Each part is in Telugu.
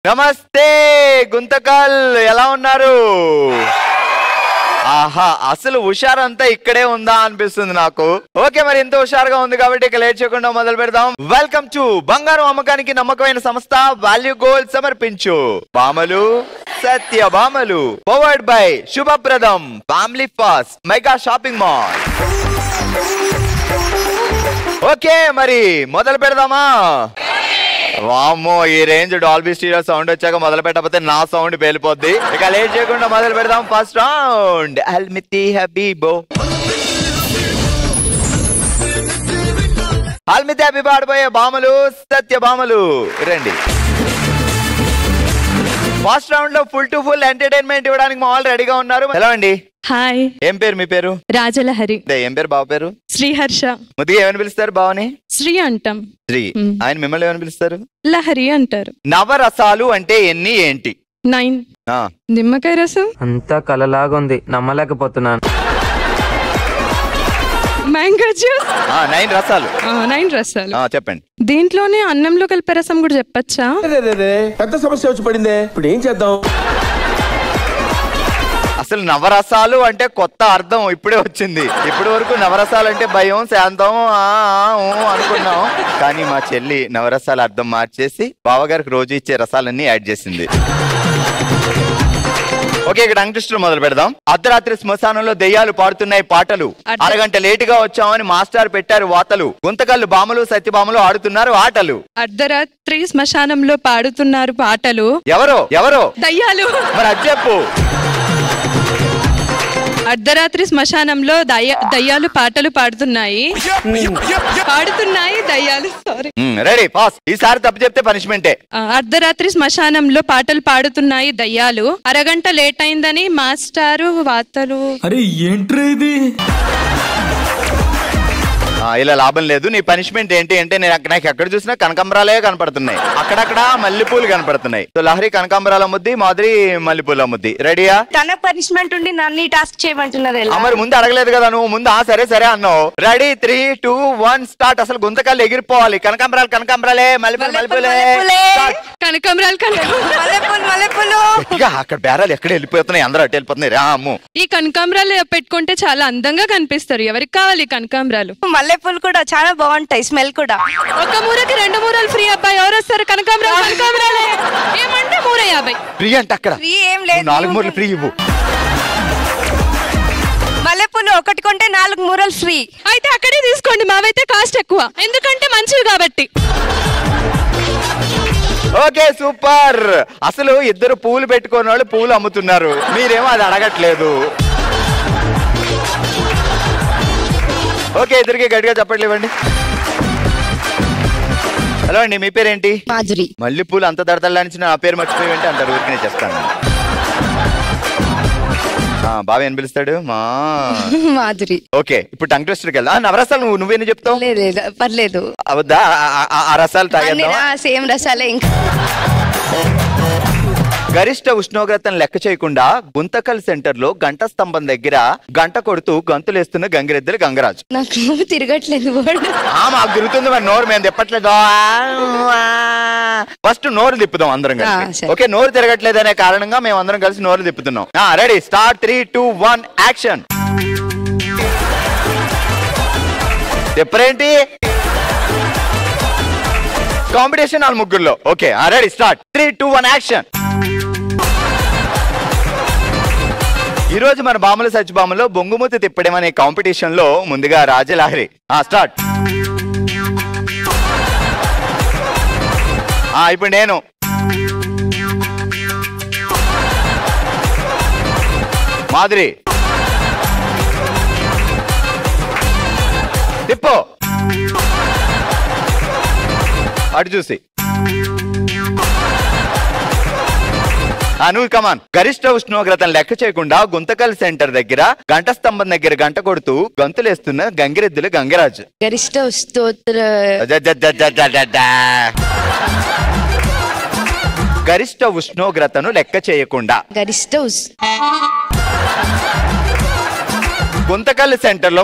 నమస్తే గుంతకల్, ఎలా ఉన్నారు? ఆహా, అసలు హుషారంతా ఇక్కడే ఉందా అనిపిస్తుంది నాకు. ఓకే, మరి ఇంత హుషారుగా ఉంది కాబట్టి ఇక లేట్ చేయకుండా మొదలు పెడదాం. వెల్కమ్ టు బంగారం అమ్మకానికి నమ్మకమైన సంస్థ వాల్యూ గోల్డ్ సమర్పించు భామలు సత్య భామలు, powered by Shubhapradam family fast mega shopping mall. Okay, మరి మొదలు పెడదామా? వామ్మో, ఈ రేంజ్ డాల్బీ స్టీరియో సౌండ్ వచ్చాక మొదలు పెట్టకపోతే నా సౌండ్ పేలిపోద్ది. ఇక లేట్ చేయకుండా మొదలు పెడదాం. First round అల్మితి హబీబో. అల్మితి హబీబో ఆడిపోయే భామలు సత్య భామలు రండి. ఫస్ట్ రౌండ్ లో ఫుల్ టు ఫుల్ ఎంటర్టైన్మెంట్ ఇవ్వడానికి మా వాళ్ళు రెడీగా ఉన్నారు. ఎలా అండి? హాయ్. ఏం పేరు మీ పేరు? రాజలహరి. ఏం పేరు బావ పేరు? శ్రీహర్ష. ముద్దుగా ఏమని పిలుస్తారు బావని? శ్రీ అంటాం. శ్రీ. ఆయన మిమ్మల్ని ఏమని పిలుస్తారు? లహరి అంటారు. నవరసాలు అంటే ఎన్ని ఏంటి? 9. నిమ్మకాయ రసం. అంతా కలలాగా ఉంది, నమ్మలేకపోతున్నాను. Mango juice. 9 రసాలు. 9 రసాలు. చెప్పండి. దీంట్లోనే అన్నంలో కలిపే రసం కూడా చెప్పచ్చా? పెద్ద సమస్య వచ్చి పడిందే, ఇప్పుడు ఏం చేద్దాం? అసలు నవరసాలు అంటే కొత్త అర్థం ఇప్పుడే వచ్చింది. ఇప్పటి వరకు నవరసాలు అంటే భయం, శాంతం అనుకున్నాం. కానీ మా చెల్లి నవరసాల అర్థం మార్చేసి బావగారికి రోజు ఇచ్చే రసాలన్నీ యాడ్ చేసింది. ఓకే, ఇక్కడ అంకృష్ణ మొదలు పెడదాం. అర్ధరాత్రి శ్మశానంలో దెయ్యాలు పాడుతున్నాయి పాటలు. అరగంట లేటుగా వచ్చామని మాస్టర్ పెట్టారు వాతలు. గుంతకల్లు భామలు సత్యభామలు ఆడుతున్నారు ఆటలు. అర్ధరాత్రి శ్మశానంలో పాడుతున్నారు పాటలు. ఎవరో ఎవరో దయ్యాలు. మరి అది చెప్పు. అర్ధరాత్రి శ్మశానంలో దయ్యాలు పాటలు పాడుతున్నాయి. దయ్యాలు. సారీ. Ready, fast. ఈసారి తప్పు చెప్తే పనిష్మెంటే. అర్ధరాత్రి శ్మశానంలో పాటలు పాడుతున్నాయి దయ్యాలు. అరగంట లేట్ అయిందని మాస్టారు వార్తలు. అరే ఏంట్రా ఇది? ఇలా లాభం లేదు. నీ పనిష్మెంట్ ఏంటి అంటే, నాకు ఎక్కడ చూసినా కనకాంబరాలే కనపడుతున్నాయి, అక్కడక్కడ మల్లెపూలు కనపడుతున్నాయి. సో లహరి కనకాంబరాల ముద్ది, మాదిరి మల్లెపూల ముద్ది. రెడీయా? తన పనిష్మెంట్ ఉండి నన్ను టాస్క్ చేయమంటున్నారు. మరి ముందు అడగలేదు కదా నువ్వు. ముందు సరే సరే అన్నావు. Ready, 3, 2, 1 start. అసలు గుంతకాలు ఎగిరిపోవాలి. కనకాంబరాలు కనకాంబరాలే, మల్లెపూలు మల్లెపూలే. కనకాంబరాలు మల్లెపూలు. అక్కడ బేరాలు ఎక్కడ వెళ్ళిపోతున్నాయి, అందరూ అటు వెళ్ళిపోతున్నాయి. అమ్ము, ఈ కనకాంబరాలు పెట్టుకుంటే చాలా అందంగా కనిపిస్తారు. ఎవరికి కావాలి కనకాంబరాలు? మల్లెపూలు కూడా చాలా బాగుంటాయి, స్మెల్ కూడా. ఒక మూరకి 2 మూరలు ఫ్రీ. అబ్బాయి ఎవరు వస్తారు? కనకాంబరాలే ఏమంటే 350 ఫ్రీ అంటే అక్కడ ఫ్రీ ఏం లేదు, 4 మూరలు ఫ్రీ ఇవ్వు. మల్లెపూలు ఒకటి కొంటే 4 మూరలు ఫ్రీ. అయితే అక్కడే తీసుకోండి. మావైతే కాస్ట్ ఎక్కువ, ఎందుకంటే మంచివి కాబట్టి. Okay, super. అసలు ఇద్దరు పూలు పెట్టుకున్న వాళ్ళు పూలు అమ్ముతున్నారు, మీరేమో అది అడగట్లేదు. ఓకే, ఇద్దరికి గట్టిగా చప్పట్లు ఇవ్వండి. హలో అండి, మీ పేరేంటి? మాధురి. మళ్ళీ పూలు అంత దడదల్లానిచ్చిన నా పేరు మర్చిపోయి అంటారు. ఊరికనే చేస్తాను. బాబా ఏం పిలుస్తాడు? మాధురి. ఓకే, ఇప్పుడు టంగ్ ట్విస్టర్కి వెళ్దాం. నవరసాలు నువ్వేని చెప్తావు? లేదు పర్లేదు. అవద్దా? ఆ రసాలు తాగేద్దాం. సేమ్ రసాలే. ఇంకా గరిష్ట ఉష్ణోగ్రతను లెక్క చేయకుండా గుంతకల్ సెంటర్ లో గంట స్తంభం దగ్గర గంట కొడుతూ గంతులేస్తున్న గంగిరెద్దులు గంగరాజు. నాకు తిరగట్లేదు. మాకు తిరుగుతుంది, మరి నోరు మేము తిప్పట్లేదు. ఫస్ట్ నోరు తిప్పుదాం అందరం కలిసి. ఓకే, నోరు తిరగట్లేదు అనే కారణంగా మేము అందరం కలిసి నోరు తిప్పుతున్నాం. Ready, start. 3, 2, 1 యాక్షన్. తిప్పరేంటి? కాంపిటీషన్ వాళ్ళ ముగ్గురులో. Okay, ready, start. 3, 2, 1 యాక్షన్. ఈ రోజు మన బాముల సత్యభామలో బొంగుమూతి తిప్పడం అనే కాంపిటీషన్ లో ముందుగా రాజలహరి. స్టార్ట్. ఇప్పుడు నేను. మాధురి. తిప్పు అటు చూసి. నువ్వు కమాన్. గరిష్ట ఉష్ణోగ్రతను లెక్క చేయకుండా గుంతకల్ సెంటర్ దగ్గర గంట స్తంభం దగ్గర గంట కొడుతూ గంతులేస్తున్న గంగిరెద్దులు గంగరాజు. గరిష్ట గరిష్ట ఉష్ణోగ్రతను లెక్క చేయకుండా గుంతకల్ సెంటర్ లో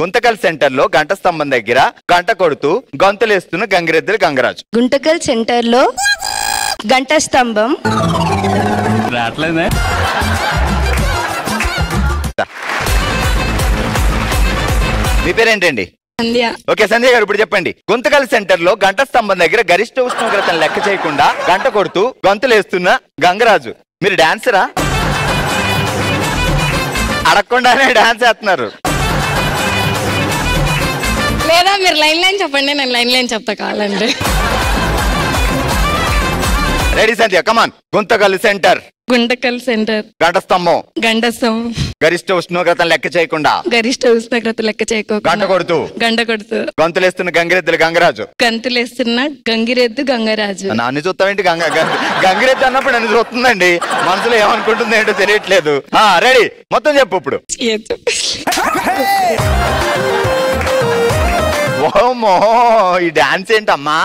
గుంతకల్ సెంటర్ లో గంట స్తంభం దగ్గర గంట కొడుతూ గంతులేస్తున్న గంగిరెద్దులు గంగరాజు. గుంతకల్ సెంటర్ లో గంట స్తంభం. రావట్లేదే. మీ పేరేంటండి? సంధ్య. ఓకే సంధ్య గారు, ఇప్పుడు చెప్పండి. గుంతకల్ సెంటర్ లో గంట స్తంభం దగ్గర గరిష్ట ఉష్ణోగ్రతను లెక్క చేయకుండా గంట కొడుతూ గొంతులేస్తున్న గంగరాజు. మీరు డాన్సరా? అడగకుండానే డాన్స్ వేస్తున్నారు. లేదా మీరు లైన్ చెప్పండి, నేను లైన్ చెప్తా కావాలండి. రెడీ సంధ్య, కమాన్. గుంతకల్ సెంటర్, గుంటకల్ సెంటర్, గంట స్తంభం, గరిష్ట ఉష్ణోగ్రతను లెక్క చేయకుండా గరిష్ట ఉష్ణోగ్రత లెక్క చేయకుండా గంట కొడుతూ గొంతులేస్తున్న గంగిరెద్దులు గంగరాజు. గంతులేస్తున్న గంగిరెద్దు గంగరాజు. నన్ను చూస్తామేంటి? గంగిరెద్దు అన్నప్పుడు నన్ను చూస్తుందండి. మనసులో ఏమనుకుంటుంది ఏంటో తెలియట్లేదు. రెడీ, మొత్తం చెప్పు ఇప్పుడు. ఓమో, ఈ డాన్స్ ఏంటమ్మా?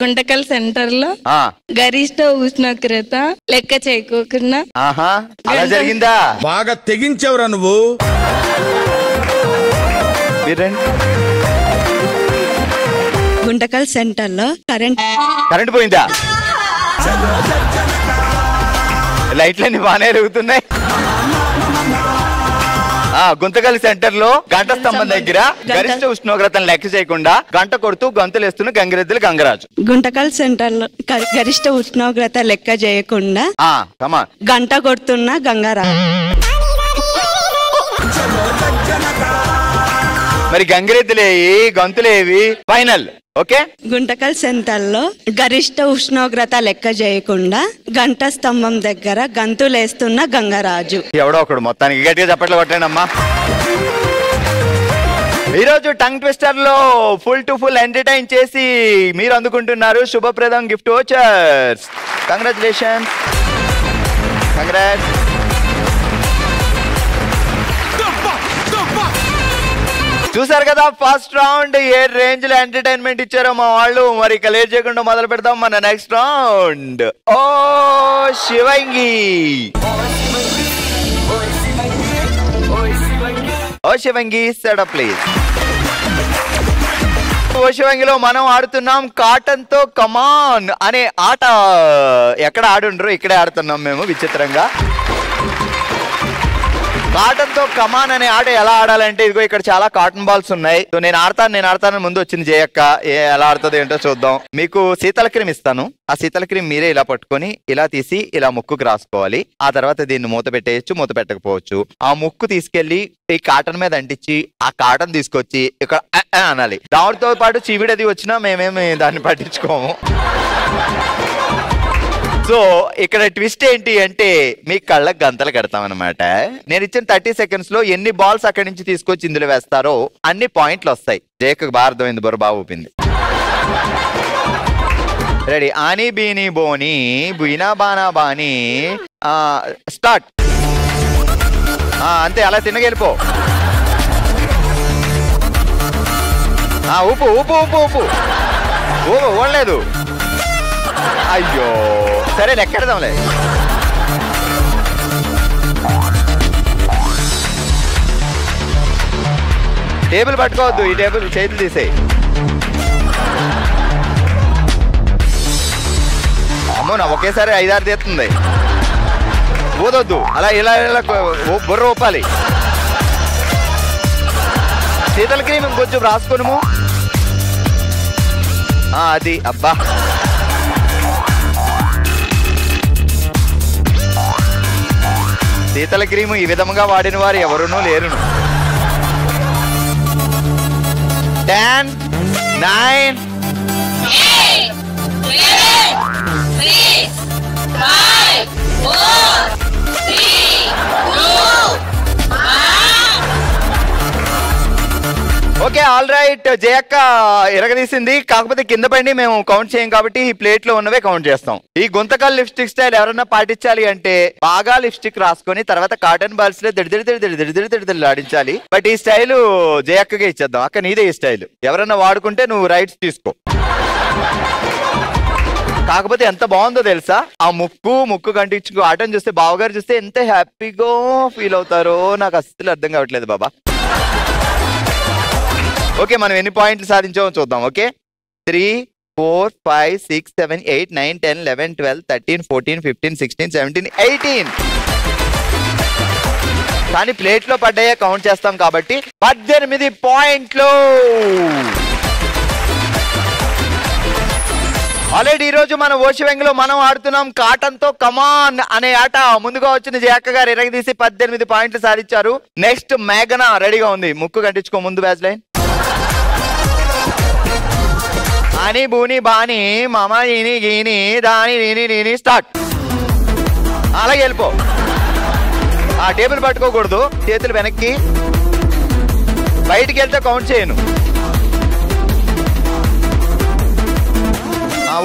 గుంటకల్ సెంటర్ లో గరిష్ట ఉష్ణోగ్రత లెక్క చేయకోకుండా. అలా జరిగిందా? బాగా తెగించవరా నువ్వు. గుంటకల్ సెంటర్ లో కరెంట్ పోయిందా? లైట్లన్నీ బాగానే ఎరుగుతున్నాయి. గుంతకల్ సెంటర్ లో గంట స్తంభం దగ్గర గరిష్ట ఉష్ణోగ్రతను లెక్క చేయకుండా గంట కొడుతూ గొంతులేస్తున్న గంగిరెద్దులు గంగరాజు. గుంటకల్ సెంటర్ లో గరిష్ట ఉష్ణోగ్రత లెక్క చేయకుండా గంట కొడుతున్న గంగరాజు. మరి గంగిరెద్దులేవి, గొంతులేవి? ఫైనల్. ఓకే. గుంటకల్ సెంటర్ లో గరిష్ట ఉష్ణోగ్రత లెక్క చేయకుండా గంట స్తంభం దగ్గర గంతులేస్తున్న గంగరాజు. ఎవడో ఒకడు మొత్తానికి గట్టిగా చప్పట్లు కొట్టానమ్మా. ఈ రోజు టంగ్ ట్విస్టర్ లో ఫుల్ టు ఫుల్ ఎంటర్టైన్ చేసి మీరు అందుకుంటున్నారు శుభప్రదం గిఫ్ట్ వోచర్స్. Congratulations, congrats. చూసారు కదా ఫస్ట్ రౌండ్ ఏ రేంజ్ లో ఎంటర్టైన్మెంట్ ఇచ్చారో మా వాళ్ళు. మరి ఇక లేట్ చేయకుండా మొదలు పెడతాం మన నెక్స్ట్ రౌండ్. ఓ శివంగి, ఓ శివంగి సెటప్ ప్లీజ్. ఓ శివంగిలో మనం ఆడుతున్నాం కాటన్ తో కమాన్ అనే ఆట. ఎక్కడ ఆడుండ్రు, ఇక్కడే ఆడుతున్నాం మేము విచిత్రంగా. కాటన్ తో కమాన్ అనే ఆట ఎలా ఆడాలంటే, ఇదిగో ఇక్కడ చాలా కాటన్ బాల్స్ ఉన్నాయి. సో నేను ఆడతాను ముందు వచ్చింది జయక్క. ఎలా ఆడుతుంది ఏంటో చూద్దాం. మీకు శీతల క్రీమ్ ఇస్తాను. ఆ శీతల క్రీమ్ మీరే ఇలా పట్టుకొని ఇలా తీసి ఇలా ముక్కుకు రాసుకోవాలి. ఆ తర్వాత దీన్ని మూత పెట్టేయచ్చు, మూత పెట్టకపోవచ్చు. ఆ ముక్కు తీసుకెళ్లి ఈ కాటన్ మీద అంటించి ఆ కాటన్ తీసుకొచ్చి ఇక్కడ అనాలి. దానితో పాటు చీవిడది వచ్చినా మేమేమి దాన్ని పట్టించుకోము. సో ఇక్కడ ట్విస్ట్ ఏంటి అంటే మీ కళ్ళకు గంతలు కడతాం అనమాట. నేను ఇచ్చిన 30 సెకండ్స్ లో ఎన్ని బాల్స్ అక్కడి నుంచి తీసుకొచ్చి ఇందులో వేస్తారో అన్ని పాయింట్లు వస్తాయి. జేకు బాగా అర్థమైంది, బొర బాగా ఊపింది. రెడీ. ఆని బీని బోని బీనా బానా బాని స్టార్ట్. అంతే, అలా తిన్నగెళ్ళిపో. ఊపు ఊపు ఊపు ఊపు ఊపు ఓడలేదు. అయ్యో సరే లెక్కెడదాంలే. టేబుల్ పట్టుకోవద్దు, ఈ టేబుల్ చేతులు తీసేయి. అమ్మో, నా ఒకేసారి 5-6 తీస్తుంది. ఊదొద్దు, అలా ఇలా ఇలా బుర్ర ఊపాలి. శీతల క్రీమ్ ఇంకొంచెం రాసుకోను. అది అబ్బా. శీతల క్రీము ఈ విధముగా వాడిన వారు ఎవరునూ లేరును. 10, 9, 8, 7, 6, 5, 4, 3, 2, 1. Okay, all right. జయక్క ఎరగదీసింది. కాకపోతే కింద పడి మేము కౌంట్ చేయం కాబట్టి ఈ ప్లేట్ లో ఉన్నవే కౌంట్ చేస్తాం. ఈ గుంతకల్ లిప్స్టిక్ స్టైల్ ఎవరన్నా పాటించాలి అంటే బాగా లిప్స్టిక్ రాసుకొని తర్వాత కాటన్ బాల్స్ లో దిడి ఆడించాలి. బట్ ఈ స్టైల్ జయక్కగా ఇచ్చేద్దాం. అక్క నీదే ఈ స్టైల్. ఎవరన్నా వాడుకుంటే నువ్వు రైట్స్ తీసుకో. కాకపోతే ఎంత బాగుందో తెలుసా, ఆ ముక్కు కంటించుకో ఆటను చూస్తే బావగారు చూస్తే ఎంత హ్యాపీగా ఫీల్ అవుతారో నాకు అస్సలు అర్థం కావట్లేదు బాబా. ఓకే, మనం ఎన్ని పాయింట్లు సాధించామో చూద్దాం. ఓకే, 3, 4, 5, 6, 7, 8, 9, 10, 11, 12, 13, 14, 15, 16, 17, 18. కానీ ప్లేట్ లో పడ్డాయే కౌంట్ చేస్తాం కాబట్టి 18 పాయింట్లు. ఆల్రెడీ ఈ రోజు మన ఓషివెంగ్లో మనం ఆడుతున్నాం కాటన్ తో కమాన్ అనే ఆట. ముందుగా వచ్చిన జయక్క గారు ఎరగదీసి 18 పాయింట్లు సాధించారు. నెక్స్ట్ మేఘన రెడీగా ఉంది. ముక్కు కంటించుకో ముందు బ్యాచ్ లైన్. అని బూని బాని మామ ఈని గీని దాని నీని నీని స్టార్ట్. అలాగే వెళ్ళిపో. ఆ టేబుల్ పట్టుకోకూడదు, చేతులు వెనక్కి. బయటికి వెళ్తే కౌంట్ చేయను.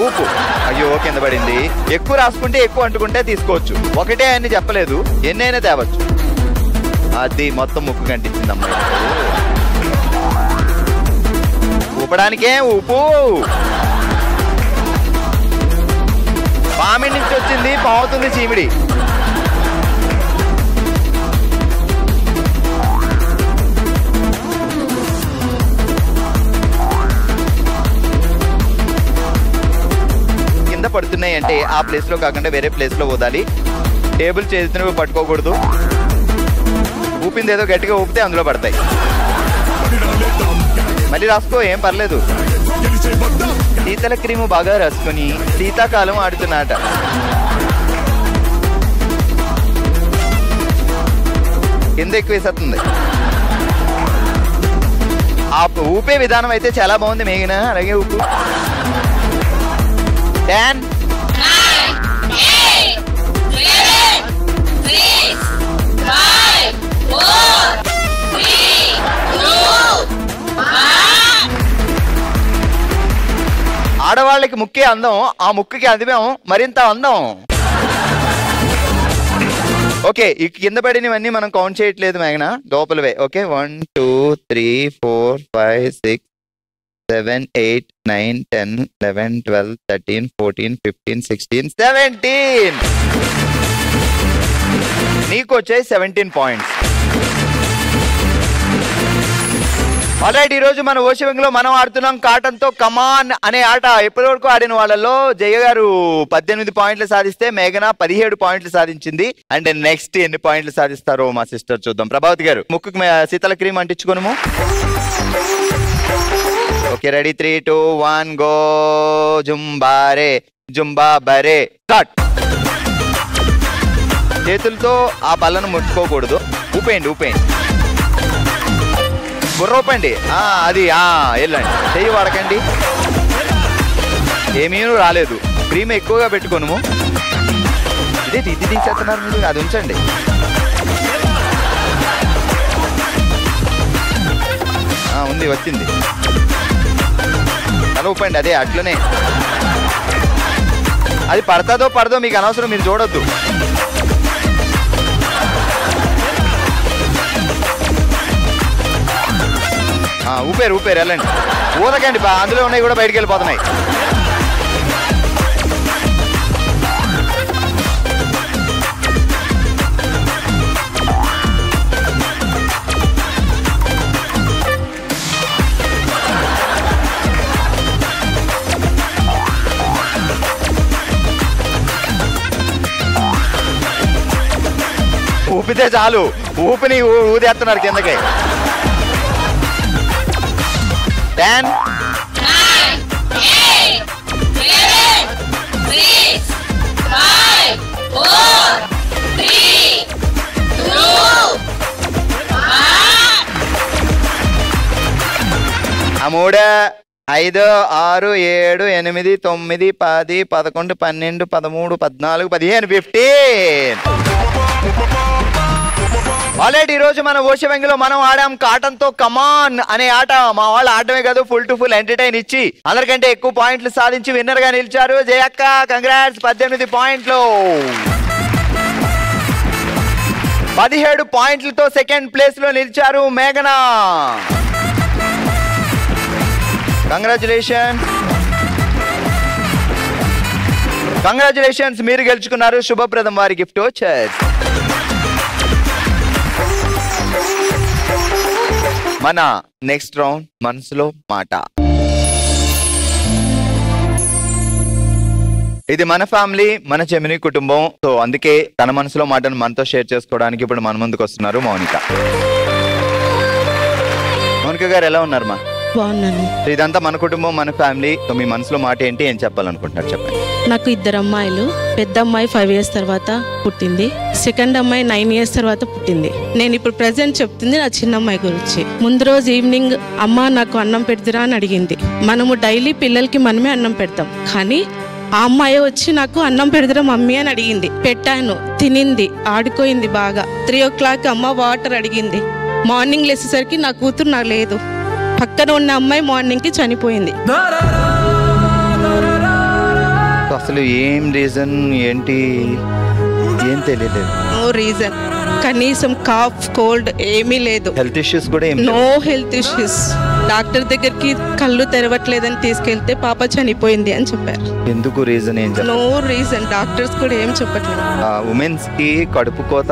ఊపు. అయ్యో కింద పడింది. ఎక్కువ రాసుకుంటే ఎక్కువ అంటుకుంటే తీసుకోవచ్చు. ఒకటే అని చెప్పలేదు, ఎన్నైనా తేవచ్చు. అది మొత్తం ముక్కు కంటించింది అమ్మాయి. ఊపడానికే ఊపు. పామిడి నుంచి వచ్చింది, పావుతుంది చీమిడి. పడుతున్నాయి అంటే ఆ ప్లేస్ లో కాకుండా వేరే ప్లేస్ లో వదాలి. టేబుల్ చేతిని పట్టుకోకూడదు. ఊపింది ఏదో గట్టిగా ఊపితే అందులో పడతాయి. మళ్ళీ రాసుకో, ఏం పర్లేదు. శీతల క్రీము బాగా రాసుకొని శీతాకాలం ఆడుతున్నాట. కింద ఎక్కువ వేసేస్తుంది. ఆ ఊపే విధానం అయితే చాలా బాగుంది మేఘన. అలాగే ఊపు. 10, 9, 8, 7, 6, 5, 4, 3, 2, 1. ఆడవాళ్ళకి ముక్కే అందం, ఆ ముక్కుకి అదిమేం మరింత అందం. ఓకే, ఈ కింద పడినవన్నీ మనం కౌంట్ చేయట్లేదు మేఘన, లోపలవే. ఓకే, 1, 2, 3, 4, 5, 6, 7, 8, 9, 10, 11, 12, 13, 14, 15, 16, 17. నీకు వచ్చాయి 17 పాయింట్స్. ఆల్రైట్, ఈ రోజు మన ఓషివెంగ్లో మనం ఆడుతున్నాం కాటన్ తో కమాన్ అనే ఆట. ఇప్పటి వరకు ఆడిన వాళ్ళలో జయ గారు 18 పాయింట్లు సాధిస్తే మేఘన 17 పాయింట్లు సాధించింది. అండ్ నెక్స్ట్ ఎన్ని పాయింట్లు సాధిస్తారో మా సిస్టర్ చూద్దాం. ప్రభావతి గారు ముక్కుకు శీతల క్రీమ్ అంటించుకోను. Okay, ready, 3, 2, 1 go. జుంబారే జుంబా బరే స్టార్ట్. చేతులతో ఆ బల్లను ముట్టుకోకూడదు. ఊపేయండి ఊపేయండి. బుర్ర ఊపండి. అది వెళ్ళండి. చెయ్యి వాడకండి. ఏమీ రాలేదు. క్రీమ్ ఎక్కువగా పెట్టుకోను. ఇదే ఇది తీసేస్తున్నారు మీరు, అది ఉంచండి. ఉంది, వచ్చింది. అలా ఊపండి. అదే అట్లనే. అది పడతాదో పడదో మీకు అనవసరం, మీరు చూడొద్దు. ఊపేరు వెళ్ళండి. ఊదకండి, అందులో ఉన్నాయి కూడా బయటికి వెళ్ళిపోతున్నాయి. ఊపితే చాలు, ఊపిని ఊదేస్తున్నారు కిందకి. 10, 9, 8, 7, 6, 5, 4, 3, 2, 1. 3, 5, 6, 7, 8, 9, 10, 11, 12, 13, 14, 15, 15. ఆల్రెడీ ఈ రోజు మన ఓషివెంగ్లో మనం ఆడాం కాటన్ తో కమాన్ అనే ఆట. మా వాళ్ళు ఆడమే కాదు, ఫుల్ టు ఫుల్ ఎంటర్టైన్ ఇచ్చి అందరికంటే ఎక్కువ పాయింట్లు సాధించి విన్నర్ గా నిలిచారు జయక్క. కంగ్రాట్స్, 18 పాయింట్లు. 17 పాయింట్లతో సెకండ్ ప్లేస్ లో నిలిచారు మేఘన. కంగ్రాచులేషన్స్, మీరు గెలుచుకున్నారు. శుభప్రదం వారి గిఫ్ట్ వచ్చేది. మన నెక్స్ట్ రౌండ్ మనసులో మాట. ఇది మన ఫ్యామిలీ, మన జెమిని కుటుంబం. సో అందుకే తన మనసులో మాటను మనతో షేర్ చేసుకోవడానికి ఇప్పుడు మన ముందుకు వస్తున్నారు మౌనిక. మౌనిక గారు ఎలా ఉన్నారు మా? బాగున్నాను. ఇదంతా మన కుటుంబం, మన ఫ్యామిలీ. సో మీ మనసులో మాట ఏంటి, ఏం చెప్పాలనుకుంటున్నారు చెప్పండి. నాకు 2 అమ్మాయిలు. పెద్ద అమ్మాయి 5 years తర్వాత పుట్టింది. సెకండ్ అమ్మాయి 9 years తర్వాత పుట్టింది. నేను ఇప్పుడు ప్రెసెంట్ చెప్తుంది నా చిన్న అమ్మాయి గురించి. ముందు రోజు ఈవినింగ్ అమ్మ నాకు అన్నం పెడతారా అని అడిగింది. మనము డైలీ పిల్లలకి మనమే అన్నం పెడతాం, కానీ ఆ అమ్మాయి వచ్చి నాకు అన్నం పెడతారా మమ్మీ అని అడిగింది. పెట్టాను, తినింది, ఆడుకోయింది బాగా. 3 o'clock అమ్మ వాటర్ అడిగింది. మార్నింగ్ లేచేసరికి నా కూతురు నాకు లేదు. పక్కన ఉన్న అమ్మాయి మార్నింగ్ కి చనిపోయింది. అసలు ఏం రీజన్ ఏంటి ఏం తెలియలేదు. No reason. కనీసం కాఫ్ కోల్డ్ ఏమీ లేదు. హెల్త్ ఇష్యూస్ కూడా ఏం నో హెల్త్ ఇష్యూస్. డాక్టర్ దగ్గరికి కళ్ళు తెరవట్లేదని తీసుకెళ్తే పాప చనిపోయింది అని చెప్పారు. ఎందుకు రీజన్ ఏం చెప్పారు? No reason. డాక్టర్స్ కూడా ఏం చెప్పట్లేదు. ఉమెన్స్ కి కడుపు కోత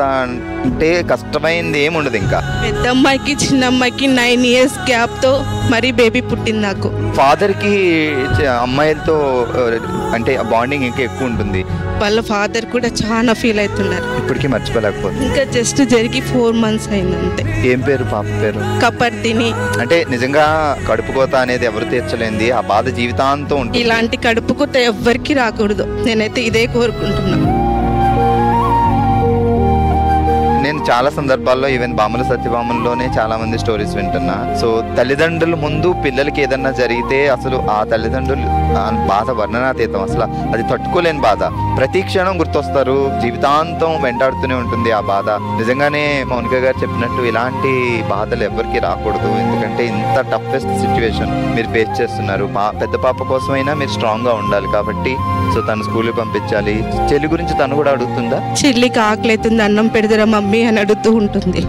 అంటే కష్టమైంది ఏమి ఉండదు. ఇంకా పెద్ద అమ్మాయికి చిన్న అమ్మాయికి 9 years గ్యాప్ తో మరి బేబీ పుట్టింది నాకు. ఫాదర్ కి అమ్మాయిలతో అంటే బాండింగ్ ఇంకా ఎక్కువ ఉంటుంది. వాళ్ళ ఫాదర్ కూడా చాలా ఫీల్ అవుతున్నారు. ఇప్పటికీ మర్చిపోలేకపోతుంది. ఇంకా జస్ట్ జరిగి 4 months అయింది అంతే. ఏం పేరు పాప పేరు? కపర్దిని. అంటే నిజంగా కడుపు కోత అనేది ఎవరు తీర్చలేంది. ఆ బాధ జీవితాంతం ఉంటుంది. ఇలాంటి కడుపు కోత ఎవ్వరికి రాకూడదు. నేనైతే ఇదే కోరుకుంటున్నా. నేను చాలా సందర్భాల్లో ఈవెన్ బామల సత్యభామల్లోనే చాలా మంది స్టోరీస్ వింటున్నా. సో తల్లిదండ్రుల ముందు పిల్లలకి ఏదన్నా జరిగితే అసలు ఆ తల్లిదండ్రులు బాధ వర్ణనాతీతం. అసలు అది తట్టుకోలేని బాధ. ప్రతి క్షణం గుర్తొస్తారు. జీవితాంతం వెంటాడుతూనే ఉంటుంది ఆ బాధ. నిజంగానే మౌనిక గారు చెప్పినట్టు ఇలాంటి బాధలు ఎవరికి రాకూడదు. ఎందుకంటే ఇంత టఫెస్ట్ సిచ్యువేషన్ మీరు ఫేస్ చేస్తున్నారు. పెద్ద పాప కోసమైనా మీరు స్ట్రాంగ్ గా ఉండాలి కాబట్టి సో తను స్కూల్కి పంపించాలి. చెల్లి గురించి తను కూడా అడుగుతుందా? చెల్లికి ఆకలితుంది, అన్నం పెడతారా మమ్మీ అని అడుగుతూ ఉంటుంది.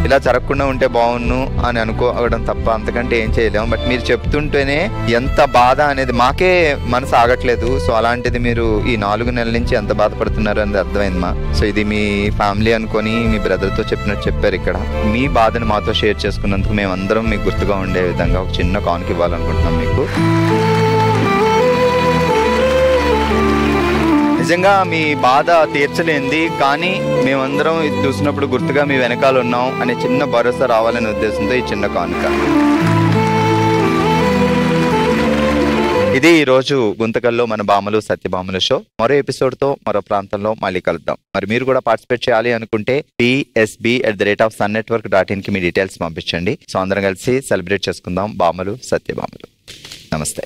ఇలా జరగకుండా ఉంటే బాగున్ను అని అనుకోవడం తప్ప అంతకంటే ఏం చేయలేము. బట్ మీరు చెప్తుంటేనే ఎంత బాధ అనేది మాకే మనసు ఆగట్లేదు. సో అలాంటిది మీరు ఈ 4 నెలల నుంచి ఎంత బాధపడుతున్నారు అనేది అర్థమైంది మా. సో ఇది మీ ఫ్యామిలీ అనుకొని మీ బ్రదర్తో చెప్పినట్టు చెప్పారు. ఇక్కడ మీ బాధను మాతో షేర్ చేసుకున్నందుకు మేమందరం మీకు గుర్తుగా ఉండే విధంగా ఒక చిన్న కానుక ఇవ్వాలనుకుంటున్నాం మీకు. నిజంగా మీ బాధ తీర్చలేంది, కానీ మేమందరం ఇది చూసినప్పుడు గుర్తుగా మీ వెనకాల ఉన్నాం అనే చిన్న భరోసా రావాలనే ఉద్దేశంతో ఈ చిన్న కానుక. ఇది ఈ రోజు గుంతకల్లో మన బామలు సత్యభామలు షో. మరో ఎపిసోడ్ తో మరో ప్రాంతంలో మళ్ళీ కలుద్దాం. మరి మీరు కూడా పార్టిసిపేట్ చేయాలి అనుకుంటే psb@sunnetwork.in కి మీ డీటెయిల్స్ పంపించండి. సో అందరం కలిసి సెలబ్రేట్ చేసుకుందాం బామలు సత్యభామలు. నమస్తే.